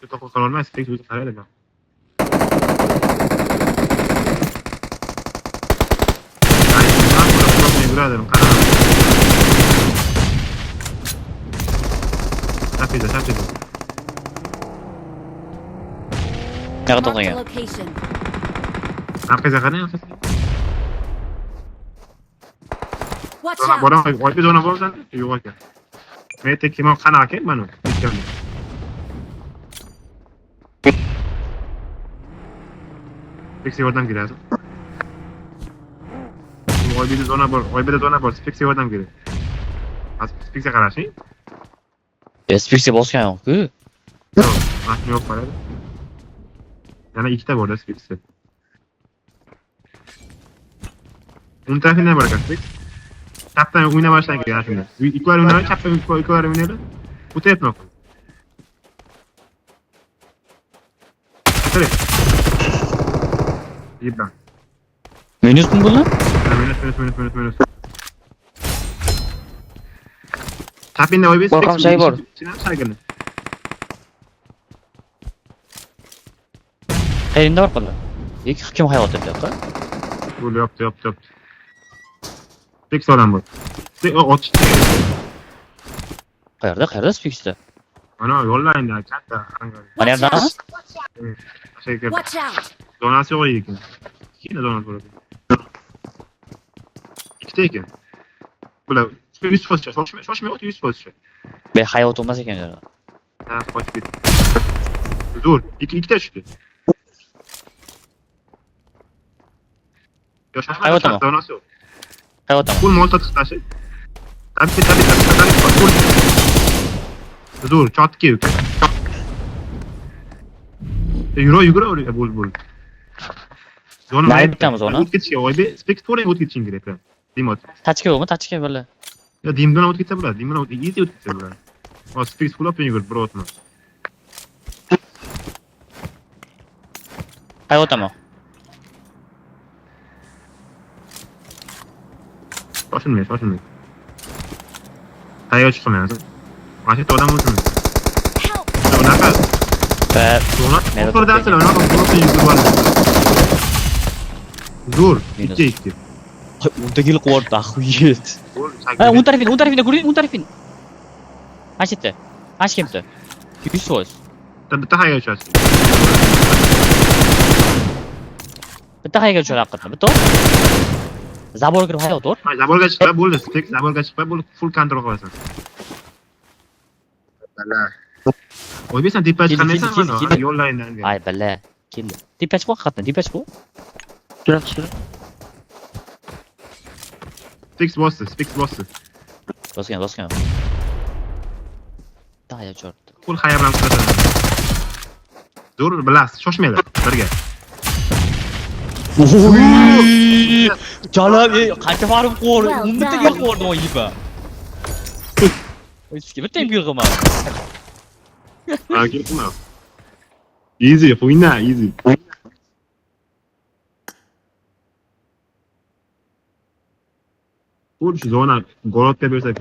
To'xtab qololmaysiz, tek o'zi qaraydi. Yuradim, qarang. Tapida. Yoqqa Marked a to'xtagan. location. Orqangizga qarang, orqangizga. Watch Zona out! bora, oyda zona borsan, yo'q ekan. Men tek kim qanaqa ekan mana? Ketganman. Spexga yordam kerak. Oybida zona bor, Spexga yordam kerak. Spexga qarashing. Spixga bosgan yo'q-ku. Yo'q, mashina yo'q qaradi. Yana ikkita bor-da Spexda. Untafidan bor ekan Spex. Chapdan o'yna boshlagan kerak shunda. Ikklar o'ynaydi, chapdan ikklar o'ynaydi. O'tayapti noq. Kerak. Yibdan. Minusmi bular? Minus. Chapinda oybis. Borqam shay bor. Shagini. Qayerinda bor qoldi. Kim hayot etyapti? Bu yopti. Spex odam bor. Ot. Qayerda Spixda? Mana yo'llayinda katta hangar. Mana yerda? Watch out! Donasi yo'q ekan. Ikkita donasi bor ekan. Ikkita ekan. Bular 100%, shoshmay o't 100%. Be hayot olmas ekan yerda. Ha, qochib ketdi. Zo'r, ikkita tushdi. Yo, shoshmay Hayotmi? donasi yo'q. Hayotmi? Pul mol totib tashi. Tabii. Zo'r, chotki yo'q. Yugura, bo'l. Nari bitamiz ona? O't ketishga, oybe, Spex to'g'ri o't ketishing kerak. Dimot. Tachka yo'qmi? Tachka bo'la. Ya dimdan o't ketsa bo'ladi. Dimdan o't easy o't ketsa bo'ladi. O, Spex pulab yugur, bir o'tma. Hayotmi? Shoshilmay. Tayyor chiqmayapsiz. Mana shu odam o'lsin. Help! Unaqa, Ba to'g'ridan unaqa bo'lsa yugurib. Zo'r, ikki. unda kelib qoldi, axuyet. Ha, un tarafini ko'ring, un tarafini. Achitdi. Ach kimdi? 100%. Bitta hayga tushasiz. Bitta hayga tushadi haqiqatan. Bitta. Zabor kirib hayot o'r. Ha, zaborga chiqib bo'ldi, Spex zaborga chiqib bo'ldi, full kontrol qilasan. Bala. O'ybaysan, tepa chiqmaysan mana, yo'llayindan. Ay bala, keldi. Tepach bu haqiqatan, tepach bu. Tushira. Spex bosdi. Bosgan. Daya chortdi. Full haya bilan qiladi. Zo'r, bilasiz, shoshmanglar, birga. Jalab, qancha farim qo'rdi. 10 bitta gel qo'rdim o yiba. O'zga bitta ham gel qilmadi. Ha, ketma. Easy, o'yna, easy. Full zona, golotga bersak